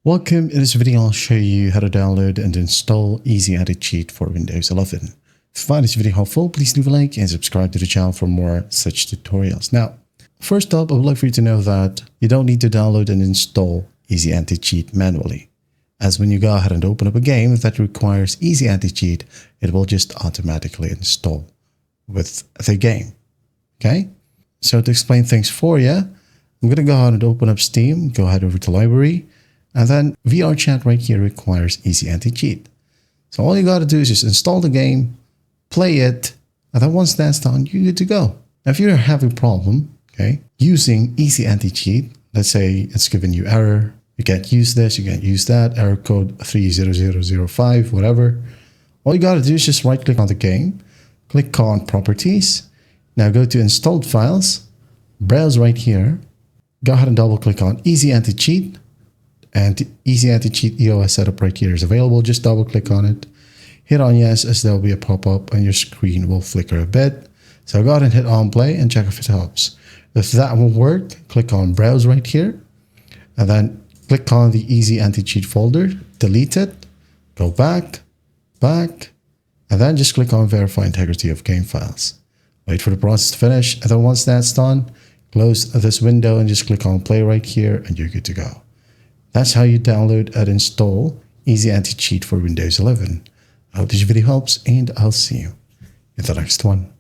Welcome. In this video, I'll show you how to download and install Easy Anti-Cheat for Windows 11. If you find this video helpful, please leave a like and subscribe to the channel for more such tutorials. Now, first up, I would like for you to know that you don't need to download and install Easy Anti-Cheat manually, as when you go ahead and open up a game that requires Easy Anti-Cheat, it will just automatically install with the game. Okay? So to explain things for you, I'm going to go ahead and open up Steam, go ahead over to Library, and then VR Chat right here requires Easy Anti-Cheat. So all you got to do is just install the game, play it, and then once that's done, you're good to go. Now, if you're having a problem, okay, using Easy Anti-Cheat, let's say it's giving you error, you can't use this, you can't use that, error code 30005, whatever. All you got to do is just right click on the game, click on Properties. Now go to Installed Files, browse right here, go ahead and double click on Easy Anti-Cheat. And Easy Anti-Cheat EOS setup right here is available. Just double click on it, hit on yes, as there will be a pop-up and your screen will flicker a bit. So go ahead and hit on play and check if it helps. If that won't work, click on browse right here and then click on the Easy Anti-Cheat folder, delete it, go back, and then just click on verify integrity of game files. Wait for the process to finish, and then once that's done, close this window and just click on play right here and you're good to go. That's how you download and install Easy Anti-Cheat for Windows 11. I hope this video helps, and I'll see you in the next one.